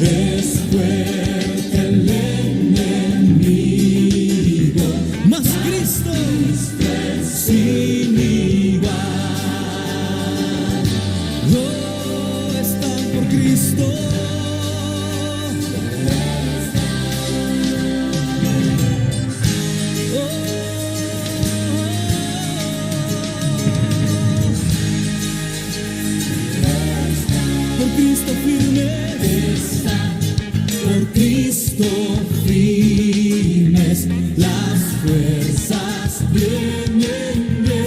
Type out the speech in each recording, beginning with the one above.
Es fuerte el enemigo, mas Cristo es sin igual. Oh, están por Cristo. Por Cristo firmes, las fuerzas vienen de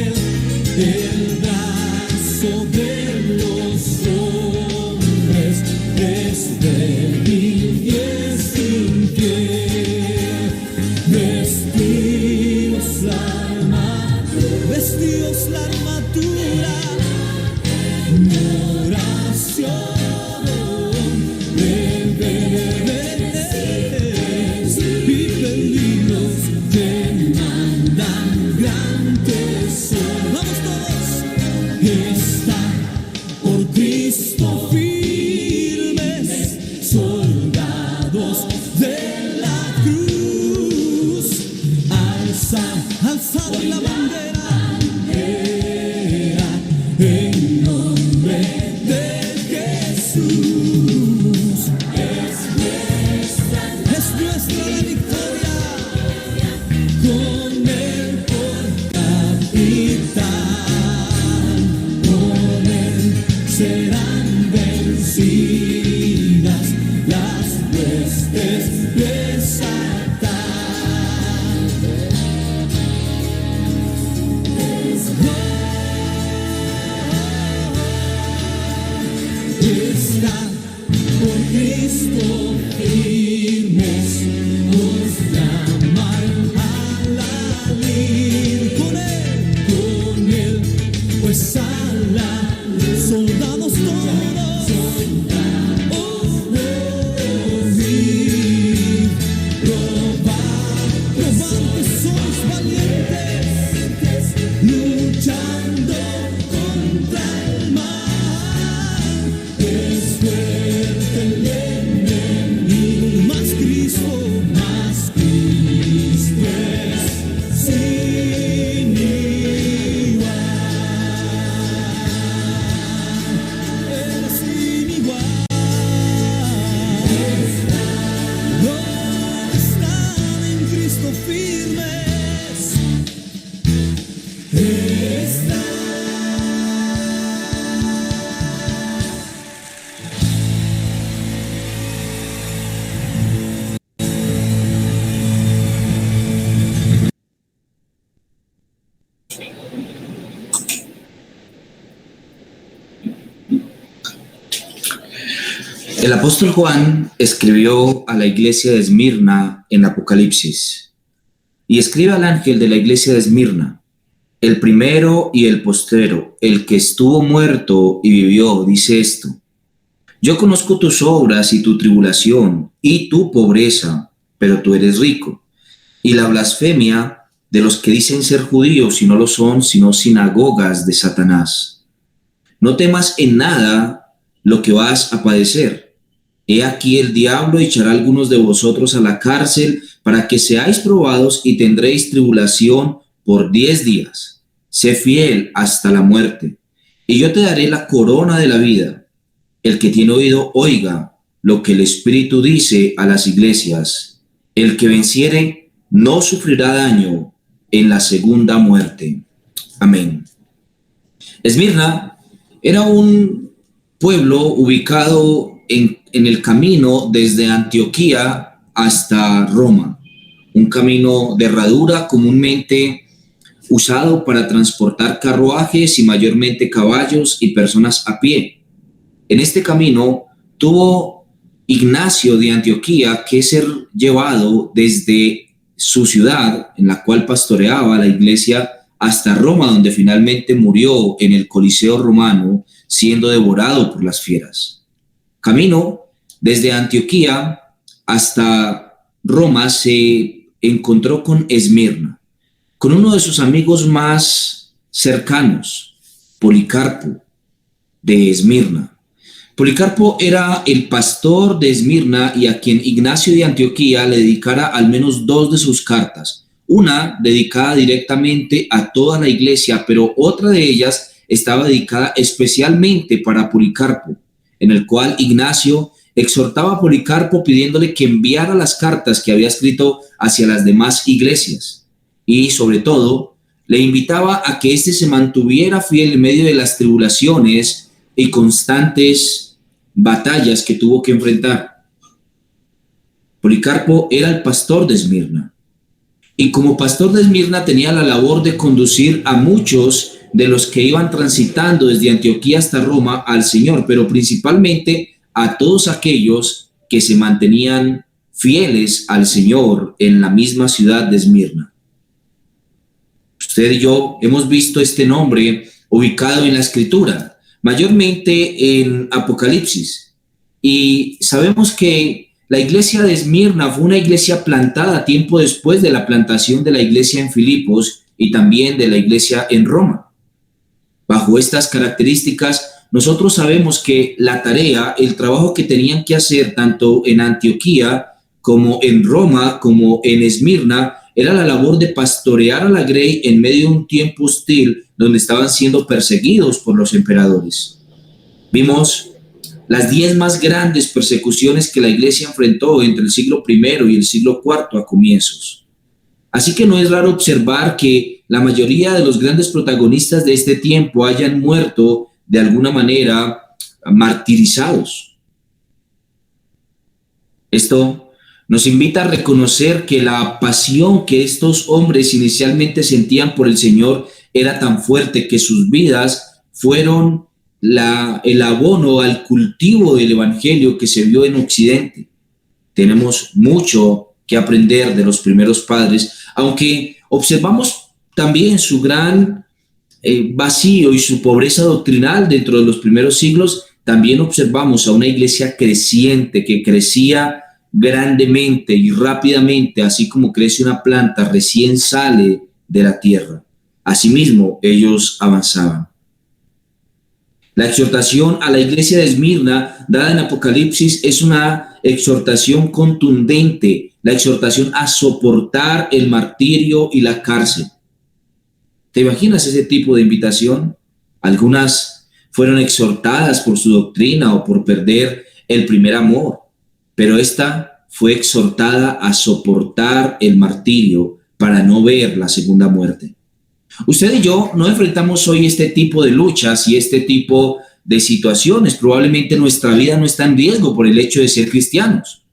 él, el brazo de los hombres es débil y es sin pie. Vestidos la armadura, oración. Cristo firmes, soldados de la cruz, alzad la bandera, en nombre de Jesús. Es nuestra la victoria, con él por capitán, con él serán vencidas las huestes de Satán. Está por Cristo firmes, nos llaman a la lid. Con él, pues a la soldados todos, probad que sois valientes, luchando contra el mal. Es fuerte el enemigo, mas Cristo es sin igual. Firmes está. El apóstol Juan escribió a la iglesia de Esmirna en Apocalipsis, y escribe al ángel de la iglesia de Esmirna, el primero y el postrero, el que estuvo muerto y vivió, dice esto: yo conozco tus obras y tu tribulación y tu pobreza, pero tú eres rico, y la blasfemia de los que dicen ser judíos y no lo son, sino sinagogas de Satanás. No temas en nada lo que vas a padecer. He aquí el diablo echará a algunos de vosotros a la cárcel para que seáis probados y tendréis tribulación por 10 días. Sé fiel hasta la muerte, y yo te daré la corona de la vida. El que tiene oído, oiga lo que el Espíritu dice a las iglesias. El que venciere no sufrirá daño en la segunda muerte. Amén. Esmirna era un pueblo ubicado en el camino desde Antioquía hasta Roma, un camino de herradura comúnmente usado para transportar carruajes y mayormente caballos y personas a pie. En este camino tuvo Ignacio de Antioquía que ser llevado desde su ciudad, en la cual pastoreaba la iglesia, hasta Roma, donde finalmente murió en el Coliseo romano, siendo devorado por las fieras. Camino desde Antioquía hasta Roma se encontró con Esmirna, con uno de sus amigos más cercanos, Policarpo de Esmirna. Policarpo era el pastor de Esmirna y a quien Ignacio de Antioquía le dedicara al menos dos de sus cartas. Una dedicada directamente a toda la iglesia, pero otra de ellas estaba dedicada especialmente para Policarpo, en el cual Ignacio exhortaba a Policarpo pidiéndole que enviara las cartas que había escrito hacia las demás iglesias y, sobre todo, le invitaba a que éste se mantuviera fiel en medio de las tribulaciones y constantes batallas que tuvo que enfrentar. Policarpo era el pastor de Esmirna y como pastor de Esmirna tenía la labor de conducir a muchos de los que iban transitando desde Antioquía hasta Roma al Señor, pero principalmente a todos aquellos que se mantenían fieles al Señor en la misma ciudad de Esmirna. Usted y yo hemos visto este nombre ubicado en la Escritura, mayormente en Apocalipsis, y sabemos que la iglesia de Esmirna fue una iglesia plantada tiempo después de la plantación de la iglesia en Filipos y también de la iglesia en Roma. Bajo estas características, nosotros sabemos que la tarea, el trabajo que tenían que hacer tanto en Antioquía como en Roma, como en Esmirna, era la labor de pastorear a la grey en medio de un tiempo hostil donde estaban siendo perseguidos por los emperadores. Vimos las 10 más grandes persecuciones que la iglesia enfrentó entre el siglo I y el siglo IV a comienzos. Así que no es raro observar que la mayoría de los grandes protagonistas de este tiempo hayan muerto de alguna manera martirizados. Esto nos invita a reconocer que la pasión que estos hombres inicialmente sentían por el Señor era tan fuerte que sus vidas fueron el abono al cultivo del evangelio que se vio en Occidente. Tenemos mucho que aprender de los primeros padres, aunque observamos también su gran vacío y su pobreza doctrinal dentro de los primeros siglos. También observamos a una iglesia creciente que crecía grandemente y rápidamente, así como crece una planta recién sale de la tierra. Asimismo, ellos avanzaban. La exhortación a la iglesia de Esmirna, dada en Apocalipsis, es una exhortación contundente, la exhortación a soportar el martirio y la cárcel. ¿Te imaginas ese tipo de invitación? Algunas fueron exhortadas por su doctrina o por perder el primer amor, pero esta fue exhortada a soportar el martirio para no ver la segunda muerte. Usted y yo no enfrentamos hoy este tipo de luchas y este tipo de situaciones. Probablemente nuestra vida no está en riesgo por el hecho de ser cristianos.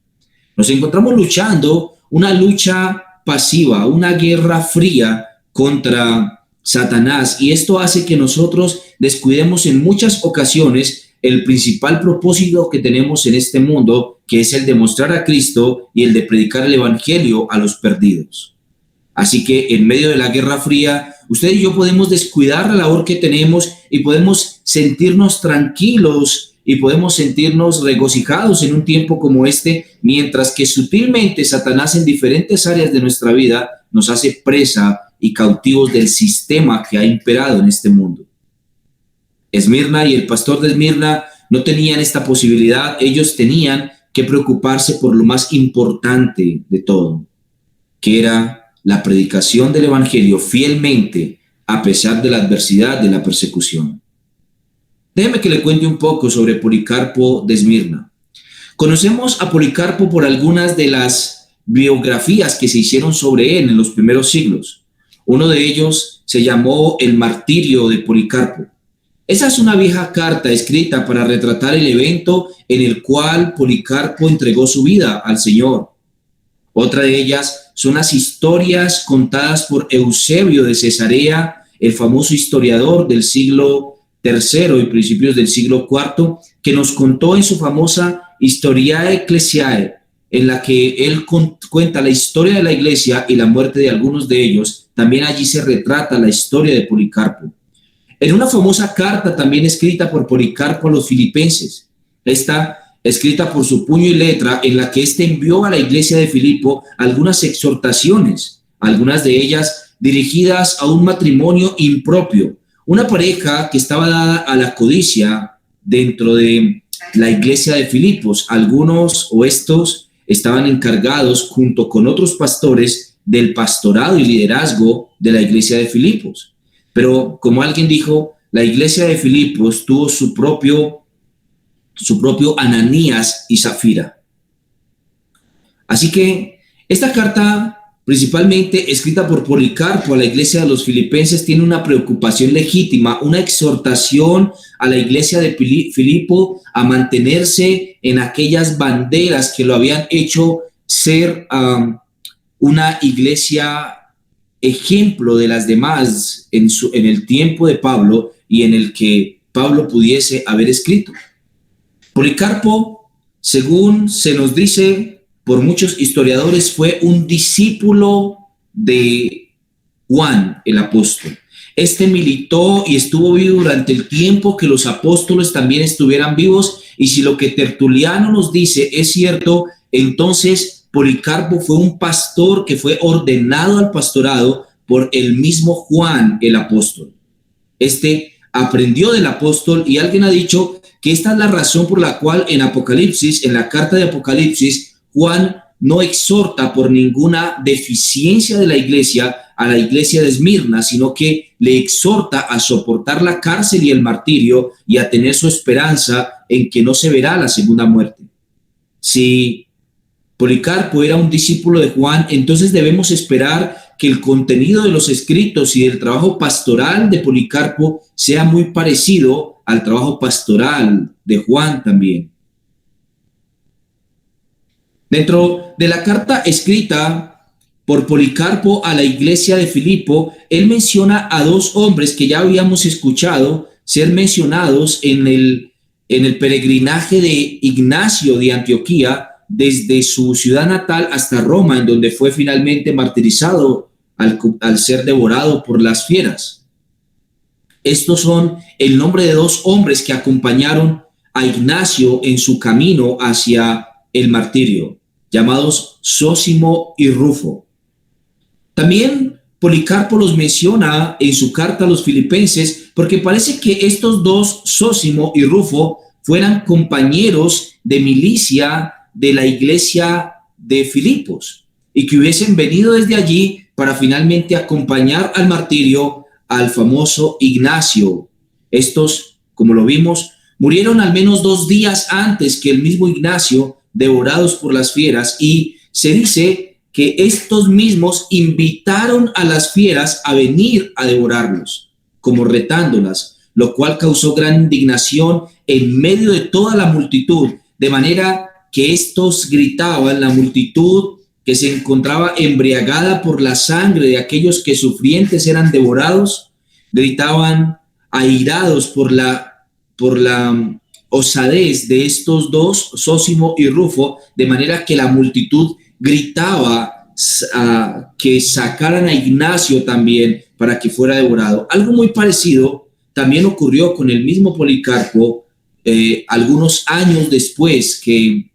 Nos encontramos luchando una lucha pasiva, una guerra fría contra Satanás, y esto hace que nosotros descuidemos en muchas ocasiones el principal propósito que tenemos en este mundo, que es el de mostrar a Cristo y el de predicar el evangelio a los perdidos. Así que en medio de la guerra fría, usted y yo podemos descuidar la labor que tenemos y podemos sentirnos tranquilos y podemos sentirnos regocijados en un tiempo como este, mientras que sutilmente Satanás en diferentes áreas de nuestra vida nos hace presa y cautivos del sistema que ha imperado en este mundo. Esmirna y el pastor de Esmirna no tenían esta posibilidad. Ellos tenían que preocuparse por lo más importante de todo, que era la predicación del evangelio fielmente a pesar de la adversidad de la persecución. Déjeme que le cuente un poco sobre Policarpo de Esmirna. Conocemos a Policarpo por algunas de las biografías que se hicieron sobre él en los primeros siglos. Uno de ellos se llamó El martirio de Policarpo. Esa es una vieja carta escrita para retratar el evento en el cual Policarpo entregó su vida al Señor. Otra de ellas son las historias contadas por Eusebio de Cesarea, el famoso historiador del siglo III y principios del siglo IV, que nos contó en su famosa Historiae Ecclesiae, en la que él cuenta la historia de la iglesia y la muerte de algunos de ellos. También allí se retrata la historia de Policarpo. En una famosa carta también escrita por Policarpo a los filipenses, esta escrita por su puño y letra, en la que éste envió a la iglesia de Filipo algunas exhortaciones, algunas de ellas dirigidas a un matrimonio impropio, una pareja que estaba dada a la codicia dentro de la iglesia de Filipos. Algunos o estos estaban encargados junto con otros pastores del pastorado y liderazgo de la iglesia de Filipos. Pero como alguien dijo, la iglesia de Filipos tuvo su propio Ananías y Zafira. Así que esta carta, principalmente escrita por Policarpo a la iglesia de los filipenses, tiene una preocupación legítima, una exhortación a la iglesia de Filipo a mantenerse en aquellas banderas que lo habían hecho ser una iglesia ejemplo de las demás en el tiempo de Pablo y en el que Pablo pudiese haber escrito. Policarpo, según se nos dice por muchos historiadores, fue un discípulo de Juan el apóstol. Este militó y estuvo vivo durante el tiempo que los apóstoles también estuvieran vivos, y si lo que Tertuliano nos dice es cierto, entonces Policarpo fue un pastor que fue ordenado al pastorado por el mismo Juan el apóstol. Este aprendió del apóstol, y alguien ha dicho que esta es la razón por la cual en Apocalipsis, en la carta de Apocalipsis, Juan no exhorta por ninguna deficiencia de la iglesia a la iglesia de Esmirna, sino que le exhorta a soportar la cárcel y el martirio y a tener su esperanza en que no se verá la segunda muerte. Si Policarpo era un discípulo de Juan, entonces debemos esperar que el contenido de los escritos y del trabajo pastoral de Policarpo sea muy parecido al trabajo pastoral de Juan también. Dentro de la carta escrita por Policarpo a la iglesia de Filipo, él menciona a dos hombres que ya habíamos escuchado ser mencionados en el peregrinaje de Ignacio de Antioquía, desde su ciudad natal hasta Roma, en donde fue finalmente martirizado al ser devorado por las fieras. Estos son el nombre de dos hombres que acompañaron a Ignacio en su camino hacia el martirio, llamados Zósimo y Rufo. También Policarpo los menciona en su carta a los filipenses porque parece que estos dos, Zósimo y Rufo, fueran compañeros de milicia de la iglesia de Filipos y que hubiesen venido desde allí para finalmente acompañar al martirio al famoso Ignacio. Estos, como lo vimos, murieron al menos 2 días antes que el mismo Ignacio, devorados por las fieras, y se dice que estos mismos invitaron a las fieras a venir a devorarlos, como retándolas, lo cual causó gran indignación en medio de toda la multitud, de manera que estos gritaban, la multitud que se encontraba embriagada por la sangre de aquellos que sufrientes eran devorados, gritaban airados por la osadez de estos dos, Zósimo y Rufo, de manera que la multitud gritaba que sacaran a Ignacio también para que fuera devorado. Algo muy parecido también ocurrió con el mismo Policarpo algunos años después que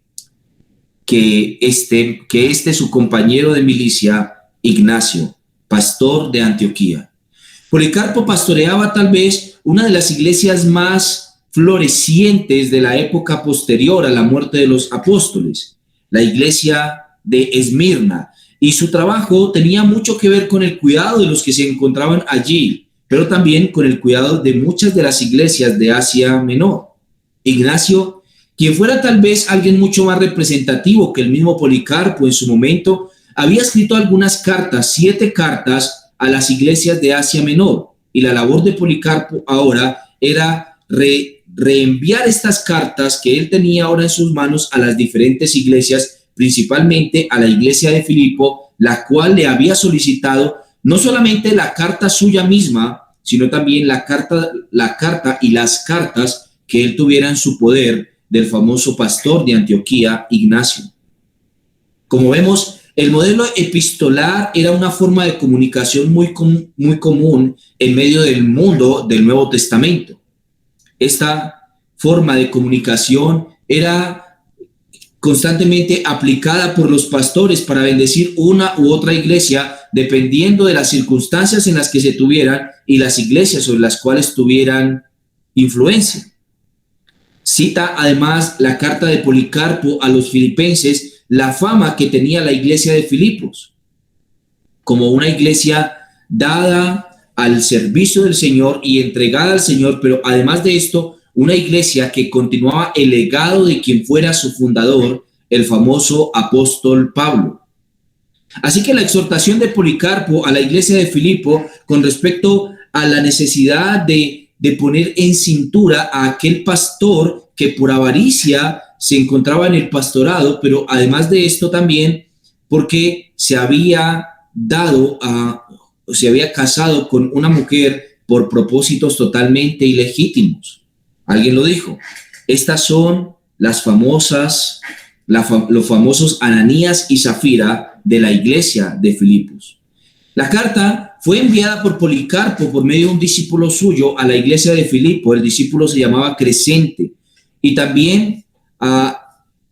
su compañero de milicia, Ignacio, pastor de Antioquía. Policarpo pastoreaba tal vez una de las iglesias más florecientes de la época posterior a la muerte de los apóstoles, la iglesia de Esmirna, y su trabajo tenía mucho que ver con el cuidado de los que se encontraban allí, pero también con el cuidado de muchas de las iglesias de Asia Menor. Ignacio, quien fuera tal vez alguien mucho más representativo que el mismo Policarpo en su momento, había escrito algunas cartas, 7 cartas a las iglesias de Asia Menor, y la labor de Policarpo ahora era reenviar estas cartas que él tenía ahora en sus manos a las diferentes iglesias, principalmente a la iglesia de Filipo, la cual le había solicitado no solamente la carta suya misma, sino también la carta y las cartas que él tuviera en su poder del famoso pastor de Antioquía, Ignacio. Como vemos, el modelo epistolar era una forma de comunicación muy común en medio del mundo del Nuevo Testamento. Esta forma de comunicación era constantemente aplicada por los pastores para bendecir una u otra iglesia, dependiendo de las circunstancias en las que se tuvieran y las iglesias sobre las cuales tuvieran influencia. Cita además la carta de Policarpo a los filipenses, la fama que tenía la iglesia de Filipos, como una iglesia dada al servicio del Señor y entregada al Señor, pero además de esto, una iglesia que continuaba el legado de quien fuera su fundador, el famoso apóstol Pablo. Así que la exhortación de Policarpo a la iglesia de Filipo con respecto a la necesidad de poner en cintura a aquel pastor que por avaricia se encontraba en el pastorado, pero además de esto también porque se había casado con una mujer por propósitos totalmente ilegítimos. Alguien lo dijo. Estas son los famosos Ananías y Zafira de la iglesia de Filipos. La carta fue enviada por Policarpo por medio de un discípulo suyo a la iglesia de Filipo. El discípulo se llamaba Crescente y también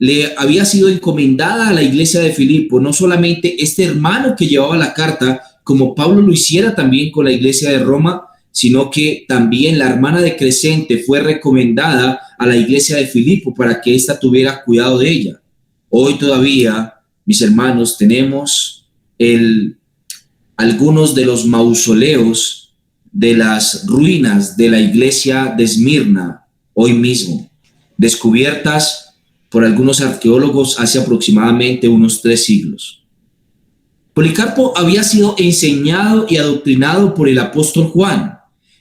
le había sido encomendada a la iglesia de Filipo no solamente este hermano que llevaba la carta, como Pablo lo hiciera también con la iglesia de Roma, sino que también la hermana de Crescente fue recomendada a la iglesia de Filipo para que ésta tuviera cuidado de ella. Hoy todavía, mis hermanos, tenemos algunos de los mausoleos de las ruinas de la iglesia de Esmirna, hoy mismo, descubiertas por algunos arqueólogos hace aproximadamente unos 3 siglos. Policarpo había sido enseñado y adoctrinado por el apóstol Juan.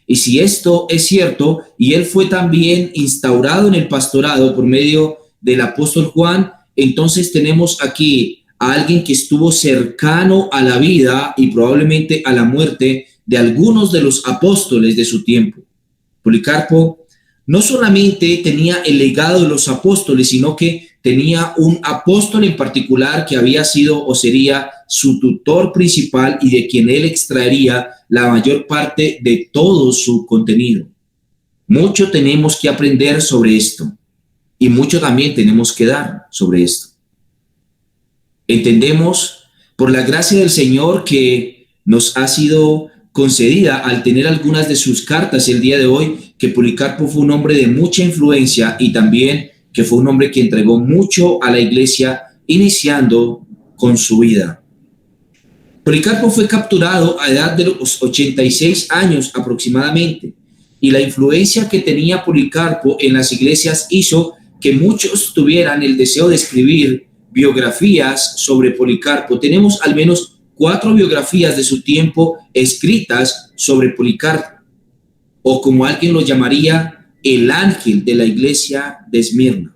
Y si esto es cierto, y él fue también instaurado en el pastorado por medio del apóstol Juan, entonces tenemos aquí a alguien que estuvo cercano a la vida y probablemente a la muerte de algunos de los apóstoles de su tiempo. Policarpo no solamente tenía el legado de los apóstoles, sino que tenía un apóstol en particular que había sido o sería su tutor principal y de quien él extraería la mayor parte de todo su contenido. Mucho tenemos que aprender sobre esto y mucho también tenemos que dar sobre esto. Entendemos por la gracia del Señor que nos ha sido concedida al tener algunas de sus cartas el día de hoy, que Policarpo fue un hombre de mucha influencia y también que fue un hombre que entregó mucho a la iglesia, iniciando con su vida. Policarpo fue capturado a edad de los 86 años aproximadamente, y la influencia que tenía Policarpo en las iglesias hizo que muchos tuvieran el deseo de escribir biografías sobre Policarpo. Tenemos al menos 4 biografías de su tiempo escritas sobre Policarpo, o como alguien lo llamaría, el ángel de la iglesia de Esmirna.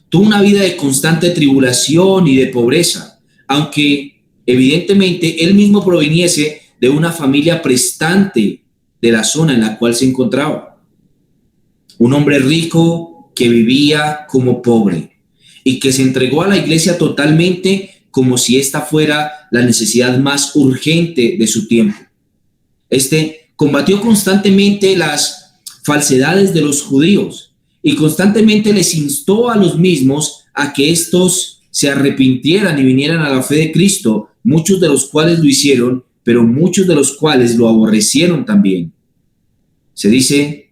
Tuvo una vida de constante tribulación y de pobreza, aunque evidentemente él mismo proveniese de una familia prestante de la zona en la cual se encontraba. Un hombre rico que vivía como pobre y que se entregó a la iglesia totalmente como si esta fuera la necesidad más urgente de su tiempo. Combatió constantemente las falsedades de los judíos y constantemente les instó a los mismos a que estos se arrepintieran y vinieran a la fe de Cristo, muchos de los cuales lo hicieron, pero muchos de los cuales lo aborrecieron también. Se dice,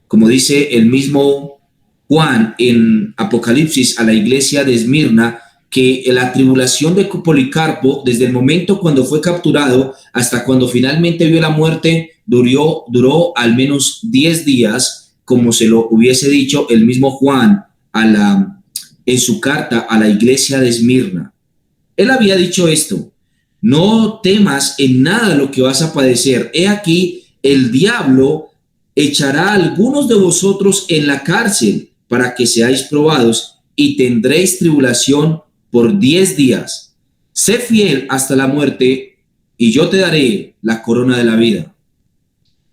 como dice el mismo Juan en Apocalipsis a la iglesia de Esmirna, que la tribulación de Policarpo, desde el momento cuando fue capturado hasta cuando finalmente vio la muerte, duró al menos 10 días, como se lo hubiese dicho el mismo Juan en su carta a la iglesia de Esmirna. Él había dicho esto: no temas en nada lo que vas a padecer. He aquí, el diablo echará a algunos de vosotros en la cárcel para que seáis probados y tendréis tribulación por 10 días. Sé fiel hasta la muerte y yo te daré la corona de la vida.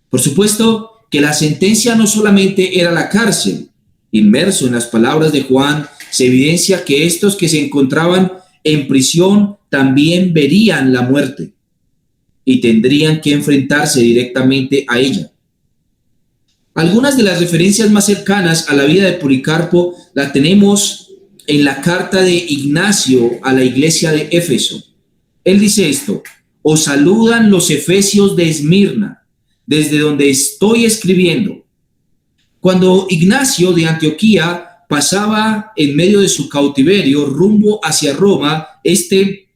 Por supuesto que la sentencia no solamente era la cárcel. Inmerso en las palabras de Juan, se evidencia que estos que se encontraban en prisión también verían la muerte y tendrían que enfrentarse directamente a ella. Algunas de las referencias más cercanas a la vida de Policarpo la tenemos en la carta de Ignacio a la iglesia de Éfeso. Él dice esto: os saludan los efesios de Esmirna, desde donde estoy escribiendo. Cuando Ignacio de Antioquía pasaba en medio de su cautiverio rumbo hacia Roma, este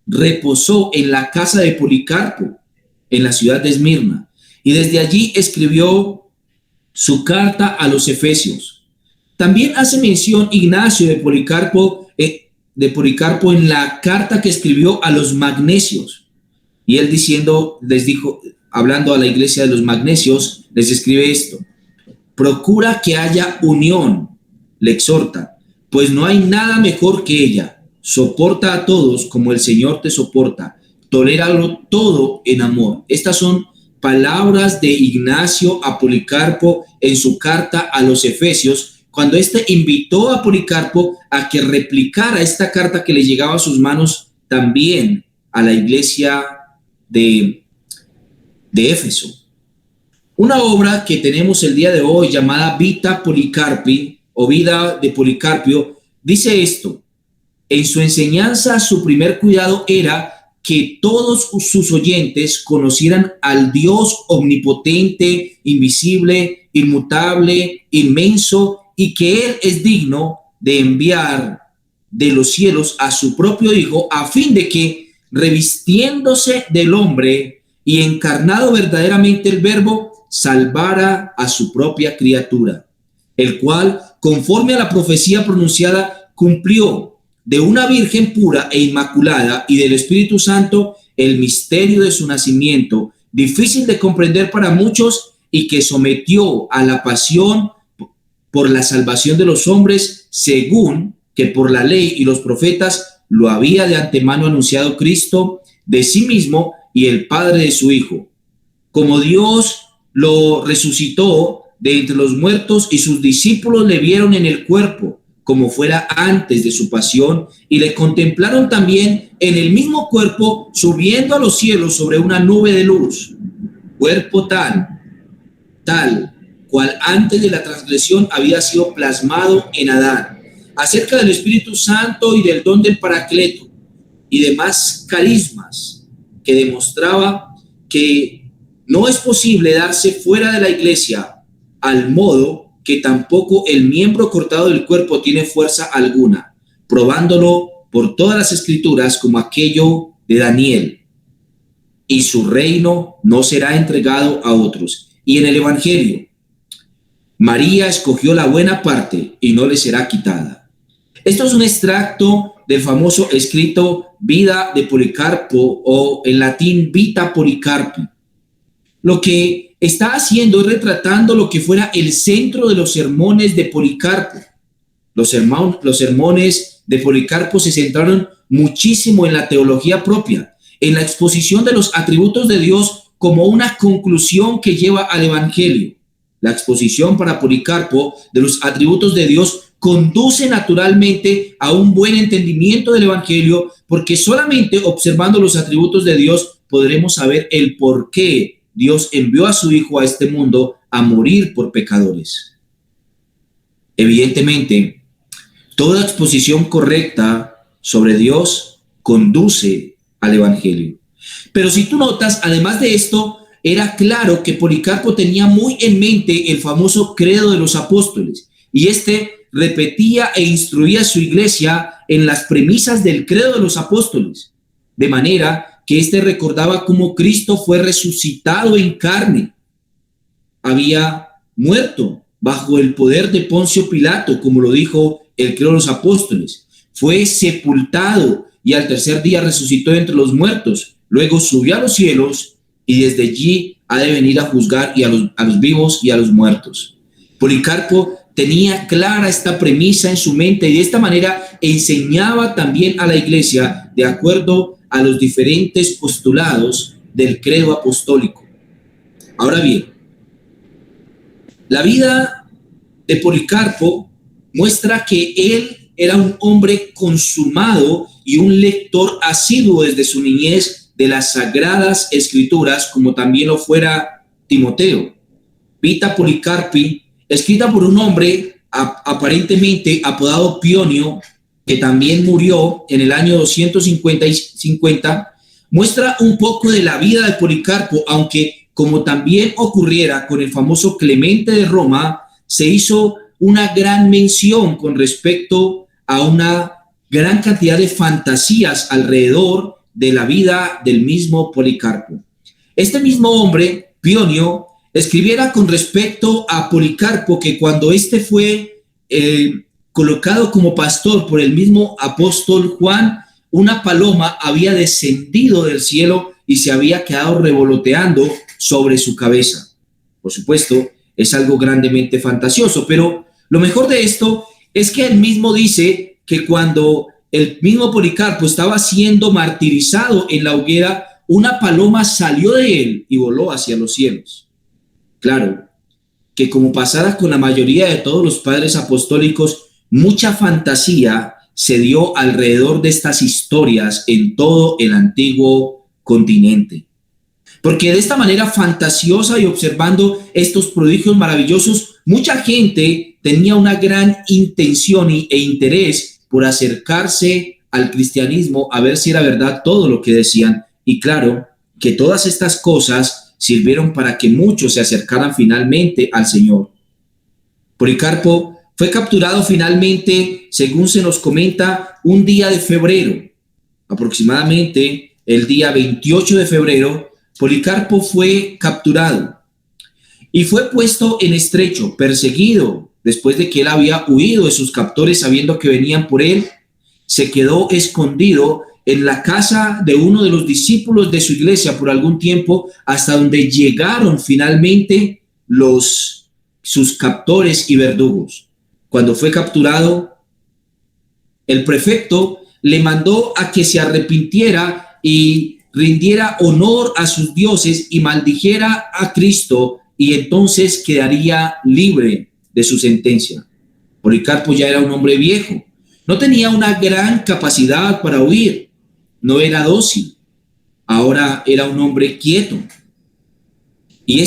reposó en la casa de Policarpo, en la ciudad de Esmirna, y desde allí escribió su carta a los Efesios. También hace mención Ignacio de Policarpo en la carta que escribió a los magnesios. Y él les dijo, hablando a la iglesia de los magnesios, les escribe esto: procura que haya unión, le exhorta, pues no hay nada mejor que ella. Soporta a todos como el Señor te soporta. Toléralo todo en amor. Estas son palabras de Ignacio a Policarpo en su carta a los Efesios, cuando éste invitó a Policarpo a que replicara esta carta que le llegaba a sus manos también a la iglesia de Éfeso. Una obra que tenemos el día de hoy llamada Vita Policarpi o Vida de Policarpio dice esto: en su enseñanza su primer cuidado era que todos sus oyentes conocieran al Dios omnipotente, invisible, inmutable, inmenso, y que Él es digno de enviar de los cielos a su propio Hijo, a fin de que, revistiéndose del hombre y encarnado verdaderamente el Verbo, salvara a su propia criatura, el cual, conforme a la profecía pronunciada, cumplió de una virgen pura e inmaculada y del Espíritu Santo el misterio de su nacimiento, difícil de comprender para muchos, y que sometió a la pasión por la salvación de los hombres, según que por la ley y los profetas lo había de antemano anunciado Cristo de sí mismo y el Padre de su Hijo. Como Dios lo resucitó de entre los muertos y sus discípulos le vieron en el cuerpo, como fuera antes de su pasión, y le contemplaron también en el mismo cuerpo, subiendo a los cielos sobre una nube de luz, cuerpo tal cual antes de la transgresión había sido plasmado en Adán. Acerca del Espíritu Santo y del don del Paracleto y demás carismas, que demostraba que no es posible darse fuera de la iglesia, al modo que tampoco el miembro cortado del cuerpo tiene fuerza alguna, probándolo por todas las escrituras, como aquello de Daniel: y su reino no será entregado a otros. Y en el Evangelio: María escogió la buena parte y no le será quitada. Esto es un extracto del famoso escrito Vida de Policarpo, o en latín Vita Policarpi. Lo que está haciendo es retratando lo que fuera el centro de los sermones de Policarpo. Los sermones de Policarpo se centraron muchísimo en la teología propia, en la exposición de los atributos de Dios como una conclusión que lleva al Evangelio. La exposición para Policarpo de los atributos de Dios conduce naturalmente a un buen entendimiento del Evangelio, porque solamente observando los atributos de Dios podremos saber el por qué Dios envió a su Hijo a este mundo a morir por pecadores. Evidentemente, toda exposición correcta sobre Dios conduce al Evangelio. Pero si tú notas, además de esto, era claro que Policarpo tenía muy en mente el famoso credo de los apóstoles, y este repetía e instruía a su iglesia en las premisas del credo de los apóstoles, de manera que éste recordaba cómo Cristo fue resucitado en carne, había muerto bajo el poder de Poncio Pilato, como lo dijo el credo de los apóstoles, fue sepultado y al tercer día resucitó entre los muertos, luego subió a los cielos y desde allí ha de venir a juzgar a los vivos y a los muertos. Policarpo tenía clara esta premisa en su mente y de esta manera enseñaba también a la iglesia de acuerdo a los diferentes postulados del credo apostólico. Ahora bien, la vida de Policarpo muestra que él era un hombre consumado y un lector asiduo desde su niñez de las Sagradas Escrituras, como también lo fuera Timoteo. Vita Policarpi, escrita por un hombre aparentemente apodado Pionio, que también murió en el año 250, muestra un poco de la vida de Policarpo, aunque como también ocurriera con el famoso Clemente de Roma, se hizo una gran mención con respecto a una gran cantidad de fantasías alrededor de la vida del mismo Policarpo. Este mismo hombre, Pionio, escribiera con respecto a Policarpo que cuando éste fue colocado como pastor por el mismo apóstol Juan, una paloma había descendido del cielo y se había quedado revoloteando sobre su cabeza. Por supuesto, es algo grandemente fantasioso, pero lo mejor de esto es que él mismo dice que cuando el mismo Policarpo estaba siendo martirizado en la hoguera, una paloma salió de él y voló hacia los cielos. Claro, que como pasara con la mayoría de todos los padres apostólicos, mucha fantasía se dio alrededor de estas historias en todo el antiguo continente. Porque de esta manera fantasiosa y observando estos prodigios maravillosos, mucha gente tenía una gran intención e interés por acercarse al cristianismo a ver si era verdad todo lo que decían. Y claro, que todas estas cosas sirvieron para que muchos se acercaran finalmente al Señor. Policarpo fue capturado finalmente, según se nos comenta, un día de febrero. Aproximadamente el día 28 de febrero, Policarpo fue capturado y fue puesto en estrecho, perseguido. Después de que él había huido de sus captores sabiendo que venían por él, se quedó escondido en la casa de uno de los discípulos de su iglesia por algún tiempo, hasta donde llegaron finalmente sus captores y verdugos. Cuando fue capturado, el prefecto le mandó a que se arrepintiera y rindiera honor a sus dioses y maldijera a Cristo, y entonces quedaría libre de su sentencia. Policarpo ya era un hombre viejo, no tenía una gran capacidad para huir, no era dócil, ahora era un hombre quieto. Y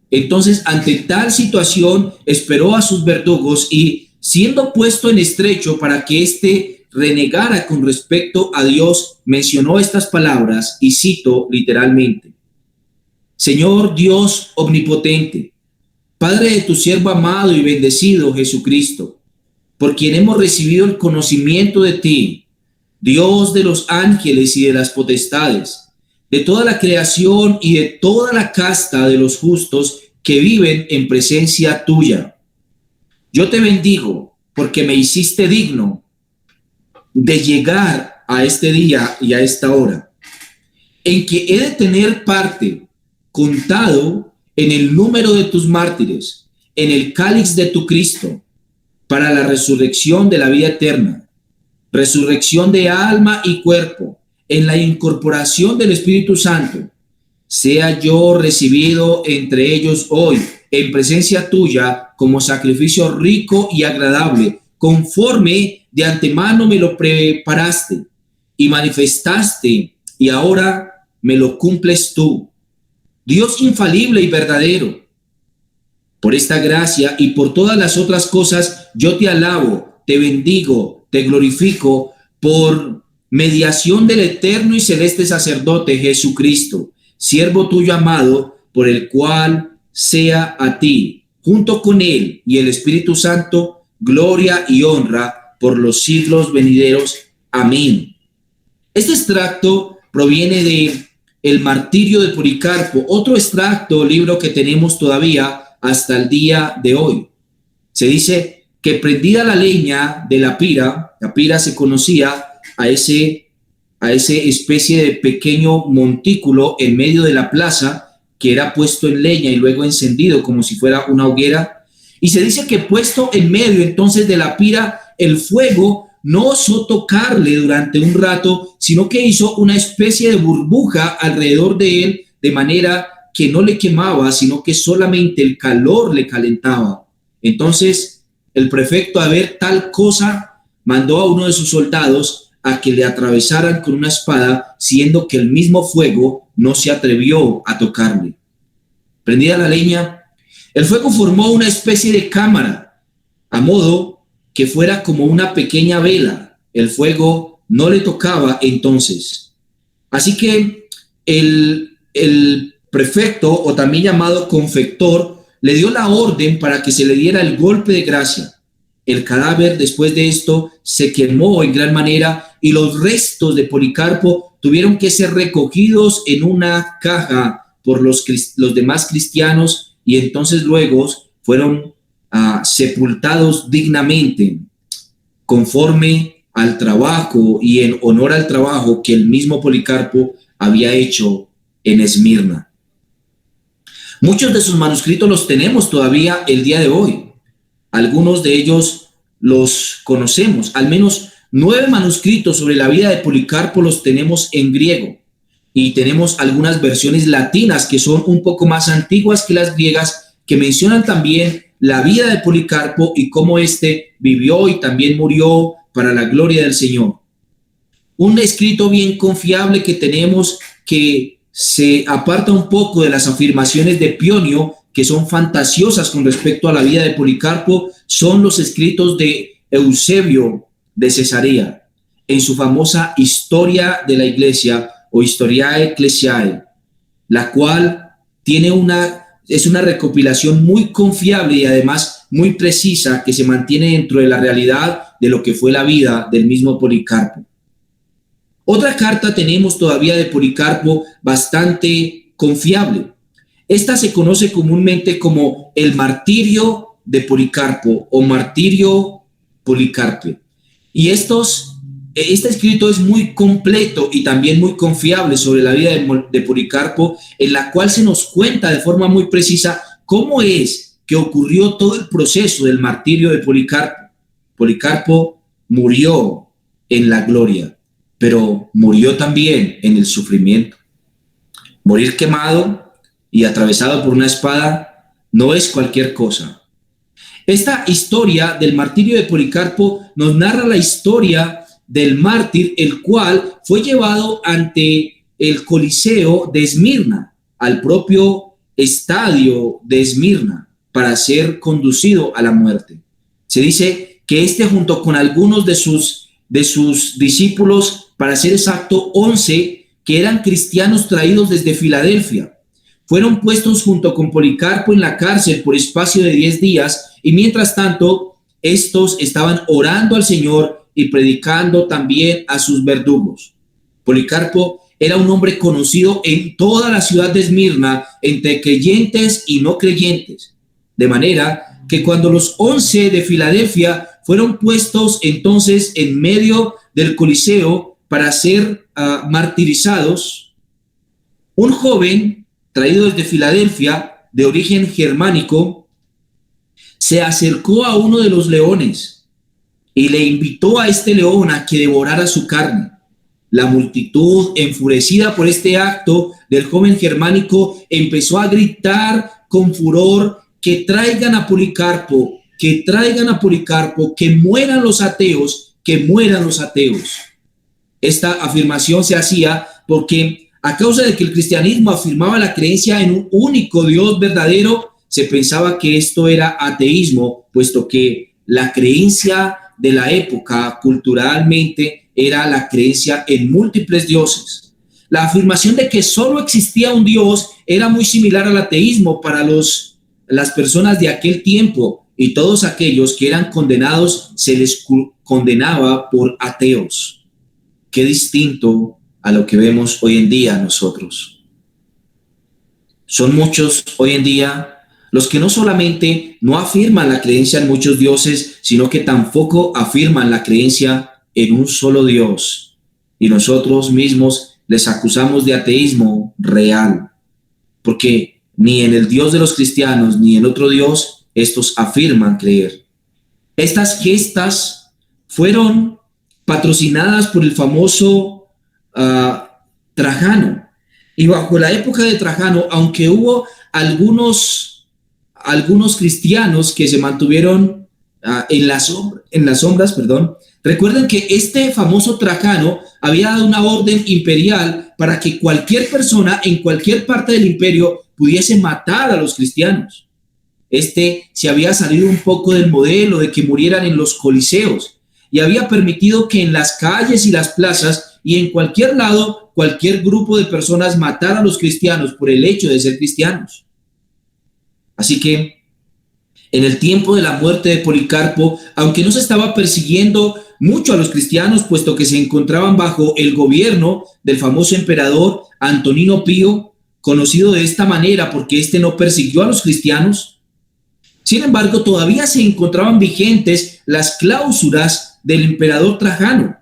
entonces, ante tal situación, esperó a sus verdugos y, siendo puesto en estrecho para que renegara con respecto a Dios, mencionó estas palabras, y cito literalmente: Señor Dios omnipotente, Padre de tu siervo amado y bendecido Jesucristo, por quien hemos recibido el conocimiento de ti, Dios de los ángeles y de las potestades, de toda la creación y de toda la casta de los justos que viven en presencia tuya. Yo te bendigo porque me hiciste digno de llegar a este día y a esta hora, en que he de tener parte, contado en el número de tus mártires, en el cáliz de tu Cristo, para la resurrección de la vida eterna, resurrección de alma y cuerpo, en la incorporación del Espíritu Santo. Sea yo recibido entre ellos hoy, en presencia tuya, como sacrificio rico y agradable, conforme de antemano me lo preparaste y manifestaste, y ahora me lo cumples tú. Dios infalible y verdadero, por esta gracia y por todas las otras cosas, yo te alabo, te bendigo, te glorifico por mediación del eterno y celeste sacerdote Jesucristo, siervo tuyo amado, por el cual sea a ti, junto con él y el Espíritu Santo, gloria y honra por los siglos venideros. Amén. Este extracto proviene de El martirio de Policarpo, otro extracto, libro que tenemos todavía hasta el día de hoy. Se dice que prendida la leña de la pira se conocía a ese especie de pequeño montículo en medio de la plaza que era puesto en leña y luego encendido como si fuera una hoguera. Y se dice que puesto en medio entonces de la pira, el fuego no osó tocarle durante un rato, sino que hizo una especie de burbuja alrededor de él, de manera que no le quemaba, sino que solamente el calor le calentaba. Entonces el prefecto, a ver tal cosa, mandó a uno de sus soldados a que le atravesaran con una espada, siendo que el mismo fuego no se atrevió a tocarle. Prendida la leña, el fuego formó una especie de cámara, a modo que fuera como una pequeña vela. El fuego no le tocaba entonces. Así que el prefecto, o también llamado confector, le dio la orden para que se le diera el golpe de gracia. El cadáver, después de esto, se quemó en gran manera y los restos de Policarpo tuvieron que ser recogidos en una caja por los demás cristianos y entonces luego fueron sepultados dignamente conforme al trabajo y en honor al trabajo que el mismo Policarpo había hecho en Esmirna. Muchos de sus manuscritos los tenemos todavía el día de hoy. Algunos de ellos los conocemos. Al menos 9 manuscritos sobre la vida de Policarpo los tenemos en griego. Y tenemos algunas versiones latinas que son un poco más antiguas que las griegas, que mencionan también la vida de Policarpo y cómo éste vivió y también murió para la gloria del Señor. Un escrito bien confiable que tenemos que se aparta un poco de las afirmaciones de Pionio, que son fantasiosas con respecto a la vida de Policarpo, son los escritos de Eusebio de Cesarea, en su famosa Historia de la Iglesia o Historiae Ecclesiae, la cual es una recopilación muy confiable y además muy precisa que se mantiene dentro de la realidad de lo que fue la vida del mismo Policarpo. Otra carta tenemos todavía de Policarpo bastante confiable. Esta se conoce comúnmente como el martirio de Policarpo o martirio Policarpe. Y este escrito es muy completo y también muy confiable sobre la vida de Policarpo, en la cual se nos cuenta de forma muy precisa cómo es que ocurrió todo el proceso del martirio de Policarpo. Policarpo murió en la gloria, pero murió también en el sufrimiento. Morir quemado y atravesado por una espada no es cualquier cosa. Esta historia del martirio de Policarpo nos narra la historia del mártir, el cual fue llevado ante el Coliseo de Esmirna, al propio estadio de Esmirna, para ser conducido a la muerte. Se dice que junto con algunos de sus discípulos, para ser exacto 11, que eran cristianos traídos desde Filadelfia, fueron puestos junto con Policarpo en la cárcel por espacio de 10 días y mientras tanto estos estaban orando al Señor y predicando también a sus verdugos. Policarpo era un hombre conocido en toda la ciudad de Esmirna entre creyentes y no creyentes, de manera que cuando los 11 de Filadelfia fueron puestos entonces en medio del Coliseo para ser martirizados, un joven traído desde Filadelfia, de origen germánico, se acercó a uno de los leones y le invitó a este león a que devorara su carne. La multitud, enfurecida por este acto del joven germánico, empezó a gritar con furor: que traigan a Policarpo, que traigan a Policarpo, que mueran los ateos, que mueran los ateos. Esta afirmación se hacía porque a causa de que el cristianismo afirmaba la creencia en un único Dios verdadero, se pensaba que esto era ateísmo, puesto que la creencia de la época culturalmente era la creencia en múltiples dioses. La afirmación de que solo existía un Dios era muy similar al ateísmo para las personas de aquel tiempo, y todos aquellos que eran condenados se les condenaba por ateos. Qué distinto a lo que vemos hoy en día nosotros. Son muchos hoy en día los que no solamente no afirman la creencia en muchos dioses, sino que tampoco afirman la creencia en un solo Dios. Y nosotros mismos les acusamos de ateísmo real, porque ni en el Dios de los cristianos ni en otro Dios estos afirman creer. Estas gestas fueron patrocinadas por el famoso Trajano, y bajo la época de Trajano, aunque hubo algunos cristianos que se mantuvieron en las sombras, recuerden que este famoso Trajano había dado una orden imperial para que cualquier persona en cualquier parte del imperio pudiese matar a los cristianos. Se había salido un poco del modelo de que murieran en los coliseos y había permitido que en las calles y las plazas y en cualquier lado, cualquier grupo de personas matara a los cristianos por el hecho de ser cristianos. Así que en el tiempo de la muerte de Policarpo, aunque no se estaba persiguiendo mucho a los cristianos, puesto que se encontraban bajo el gobierno del famoso emperador Antonino Pío, conocido de esta manera porque éste no persiguió a los cristianos, sin embargo, todavía se encontraban vigentes las cláusulas del emperador Trajano,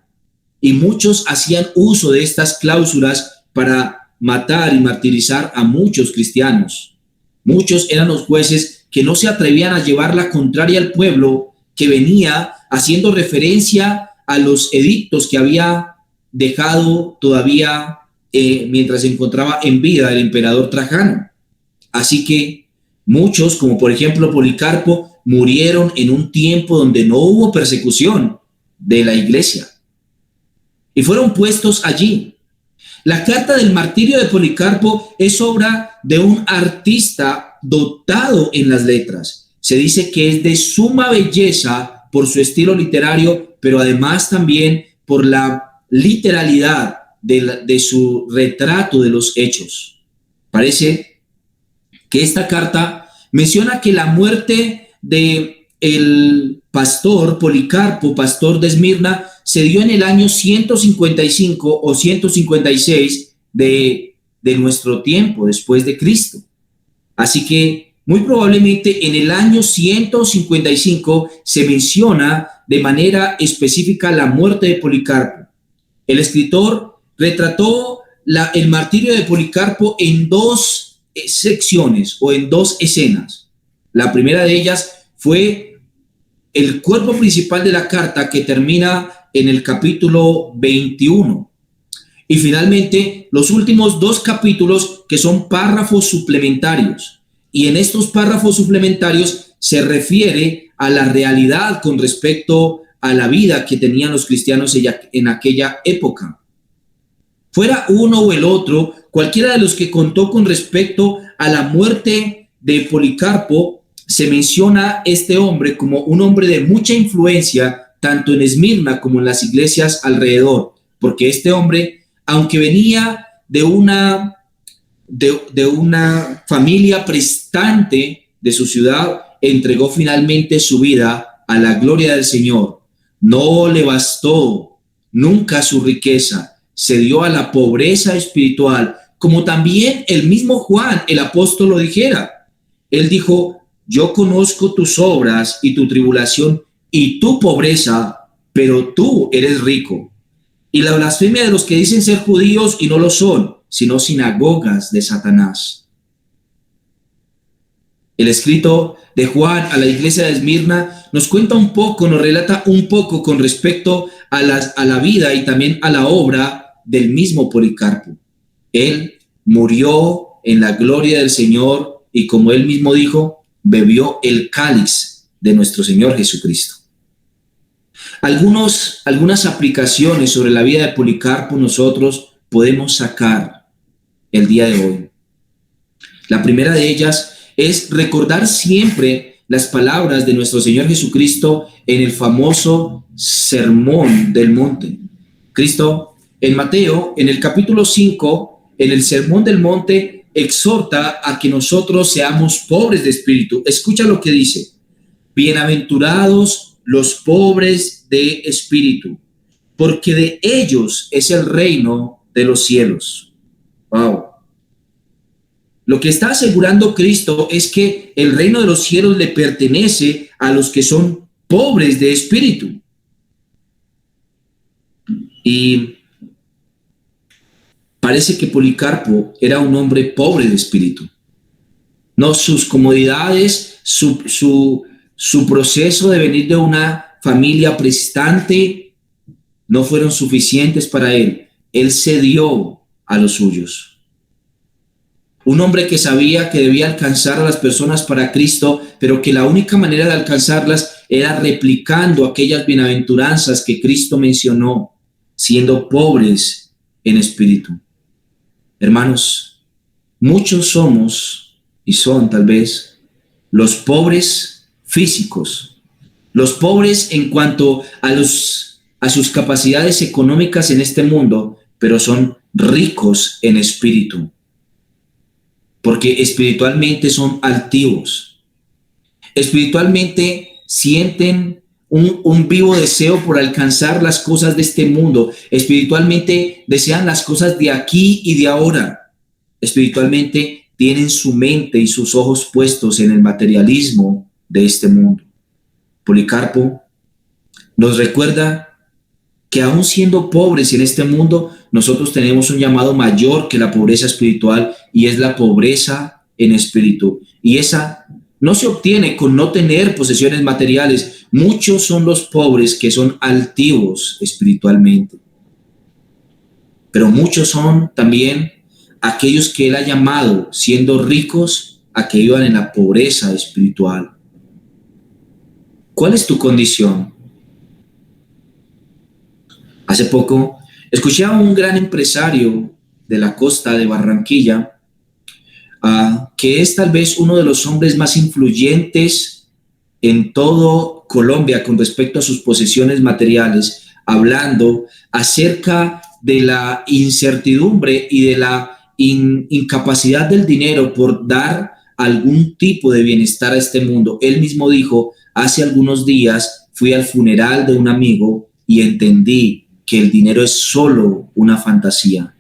y muchos hacían uso de estas cláusulas para matar y martirizar a muchos cristianos. Muchos eran los jueces que no se atrevían a llevar la contraria al pueblo, que venía haciendo referencia a los edictos que había dejado todavía mientras se encontraba en vida el emperador Trajano. Así que muchos, como por ejemplo Policarpo, murieron en un tiempo donde no hubo persecución de la iglesia y fueron puestos allí. La carta del martirio de Policarpo es obra de un artista dotado en las letras. Se dice que es de suma belleza por su estilo literario, pero además también por la literalidad de su retrato de los hechos. Parece que esta carta menciona que la muerte de el pastor Policarpo, pastor de Esmirna, se dio en el año 155 o 156 de nuestro tiempo, después de Cristo. Así que muy probablemente en el año 155 se menciona de manera específica la muerte de Policarpo. El escritor retrató el martirio de Policarpo en dos secciones o en dos escenas. La primera de ellas fue el cuerpo principal de la carta, que termina en el capítulo 21. Y finalmente los últimos dos capítulos, que son párrafos suplementarios. Y en estos párrafos suplementarios se refiere a la realidad con respecto a la vida que tenían los cristianos en aquella época. Fuera uno o el otro, cualquiera de los que contó con respecto a la muerte de Policarpo, se menciona este hombre como un hombre de mucha influencia, tanto en Esmirna como en las iglesias alrededor, porque este hombre, aunque venía de una familia prestante de su ciudad, entregó finalmente su vida a la gloria del Señor. No le bastó nunca su riqueza, se dio a la pobreza espiritual, como también el mismo Juan, el apóstol, lo dijera. Él dijo: yo conozco tus obras y tu tribulación y tu pobreza, pero tú eres rico. Y la blasfemia de los que dicen ser judíos y no lo son, sino sinagogas de Satanás. El escrito de Juan a la iglesia de Esmirna nos cuenta un poco, nos relata un poco con respecto a la vida y también a la obra del mismo Policarpo. Él murió en la gloria del Señor y, como él mismo dijo, bebió el cáliz de nuestro Señor Jesucristo. Algunas aplicaciones sobre la vida de Policarpo nosotros podemos sacar el día de hoy. La primera de ellas es recordar siempre las palabras de nuestro Señor Jesucristo en el famoso Sermón del Monte. Cristo, en Mateo, en el capítulo 5, en el Sermón del Monte, exhorta a que nosotros seamos pobres de espíritu. Escucha lo que dice: bienaventurados los pobres de espíritu, porque de ellos es el reino de los cielos. Wow. Lo que está asegurando Cristo es que el reino de los cielos le pertenece a los que son pobres de espíritu. Y parece que Policarpo era un hombre pobre de espíritu. No, sus comodidades, su proceso de venir de una familia prestante no fueron suficientes para él. Él cedió a los suyos. Un hombre que sabía que debía alcanzar a las personas para Cristo, pero que la única manera de alcanzarlas era replicando aquellas bienaventuranzas que Cristo mencionó, siendo pobres en espíritu. Hermanos, muchos somos y son tal vez los pobres físicos, los pobres en cuanto a sus capacidades económicas en este mundo, pero son ricos en espíritu. porque espiritualmente son altivos. Espiritualmente sienten un vivo deseo por alcanzar las cosas de este mundo. Espiritualmente desean las cosas de aquí y de ahora. Espiritualmente tienen su mente y sus ojos puestos en el materialismo de este mundo. Policarpo nos recuerda que aún siendo pobres en este mundo, nosotros tenemos un llamado mayor que la pobreza espiritual, y es la pobreza en espíritu. Y esa no se obtiene con no tener posesiones materiales. Muchos son los pobres que son altivos espiritualmente, pero muchos son también aquellos que Él ha llamado, siendo ricos, a que vivan en la pobreza espiritual. ¿Cuál es tu condición? Hace poco escuché a un gran empresario de la costa de Barranquilla, que es tal vez uno de los hombres más influyentes en todo Colombia con respecto a sus posesiones materiales, hablando acerca de la incertidumbre y de la incapacidad del dinero por dar algún tipo de bienestar a este mundo. Él mismo dijo: hace algunos días fui al funeral de un amigo y entendí que el dinero es solo una fantasía.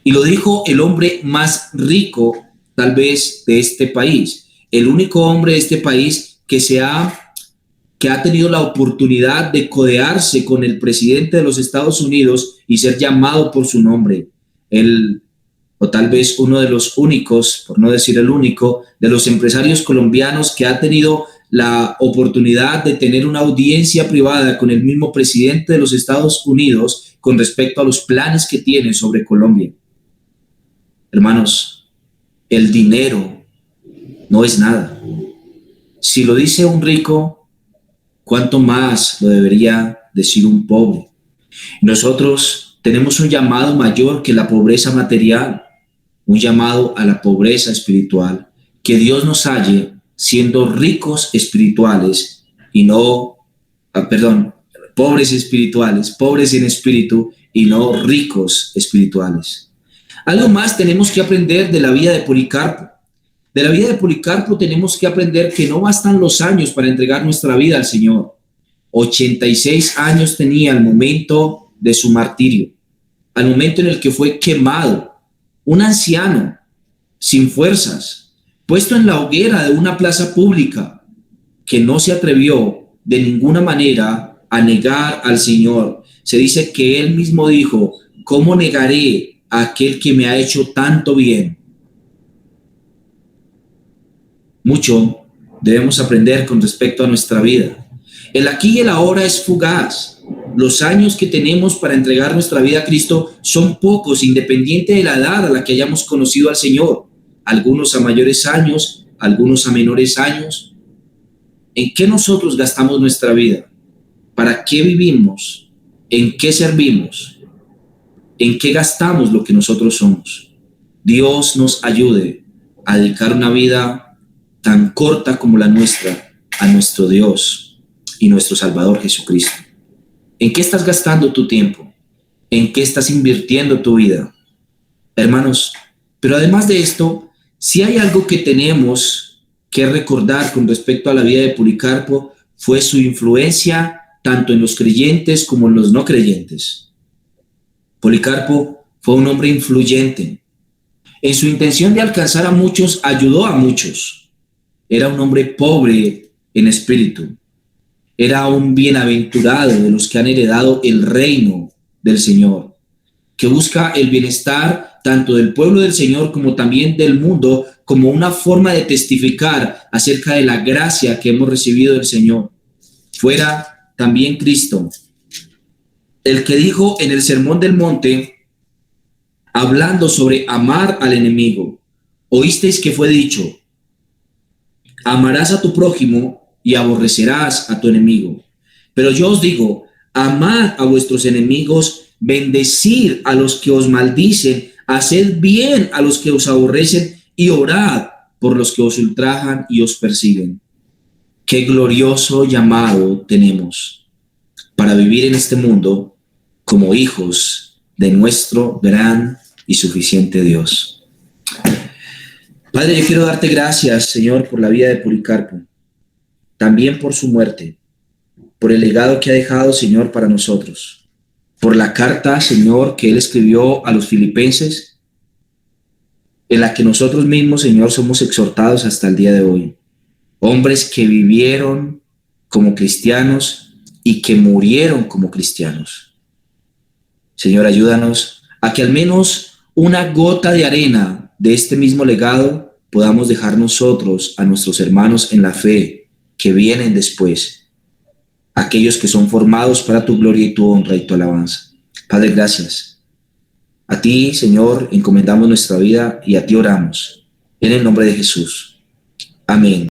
Y lo dijo el hombre más rico, tal vez, de este país, el único hombre de este país que ha tenido la oportunidad de codearse con el presidente de los Estados Unidos y ser llamado por su nombre. Él, o tal vez uno de los únicos, por no decir el único, de los empresarios colombianos que ha tenido la oportunidad de tener una audiencia privada con el mismo presidente de los Estados Unidos con respecto a los planes que tiene sobre Colombia. Hermanos, el dinero no es nada. Si lo dice un rico, ¿cuánto más lo debería decir un pobre? Nosotros tenemos un llamado mayor que la pobreza material, un llamado a la pobreza espiritual. Que Dios nos halle siendo ricos espirituales y no, pobres espirituales, pobres en espíritu y no ricos espirituales. Algo más tenemos que aprender de la vida de Policarpo. De la vida de Policarpo tenemos que aprender que no bastan los años para entregar nuestra vida al Señor. 86 años tenía al momento de su martirio, al momento en el que fue quemado, un anciano, sin fuerzas, puesto en la hoguera de una plaza pública, que no se atrevió de ninguna manera a negar al Señor. Se dice que él mismo dijo: ¿cómo negaré a aquel que me ha hecho tanto bien? Mucho debemos aprender con respecto a nuestra vida. El aquí y el ahora es fugaz. Los años que tenemos para entregar nuestra vida a Cristo son pocos, independiente de la edad a la que hayamos conocido al Señor. Algunos a mayores años, algunos a menores años. ¿En qué nosotros gastamos nuestra vida? ¿Para qué vivimos? ¿En qué servimos? ¿En qué gastamos lo que nosotros somos? Dios nos ayude a dedicar una vida tan corta como la nuestra a nuestro Dios y nuestro Salvador Jesucristo. ¿En qué estás gastando tu tiempo? ¿En qué estás invirtiendo tu vida? Hermanos, pero además de esto, si hay algo que tenemos que recordar con respecto a la vida de Policarpo, fue su influencia tanto en los creyentes como en los no creyentes. Policarpo fue un hombre influyente. En su intención de alcanzar a muchos, ayudó a muchos. Era un hombre pobre en espíritu. Era un bienaventurado de los que han heredado el reino del Señor, que busca el bienestar tanto del pueblo del Señor como también del mundo, como una forma de testificar acerca de la gracia que hemos recibido del Señor. Fuera también Cristo, el que dijo en el Sermón del Monte, hablando sobre amar al enemigo: oísteis que fue dicho, amarás a tu prójimo y aborrecerás a tu enemigo. Pero yo os digo, amad a vuestros enemigos, bendecid a los que os maldicen, haced bien a los que os aborrecen y orad por los que os ultrajan y os persiguen. Qué glorioso llamado tenemos para vivir en este mundo como hijos de nuestro gran y suficiente Dios. Padre, yo quiero darte gracias, Señor, por la vida de Policarpo, también por su muerte, por el legado que ha dejado, Señor, para nosotros, por la carta, Señor, que él escribió a los filipenses, en la que nosotros mismos, Señor, somos exhortados hasta el día de hoy. Hombres que vivieron como cristianos y que murieron como cristianos. Señor, ayúdanos a que al menos una gota de arena de este mismo legado podamos dejar nosotros a nuestros hermanos en la fe que vienen después, aquellos que son formados para tu gloria y tu honra y tu alabanza. Padre, gracias. A ti, Señor, encomendamos nuestra vida y a ti oramos. En el nombre de Jesús. Amén.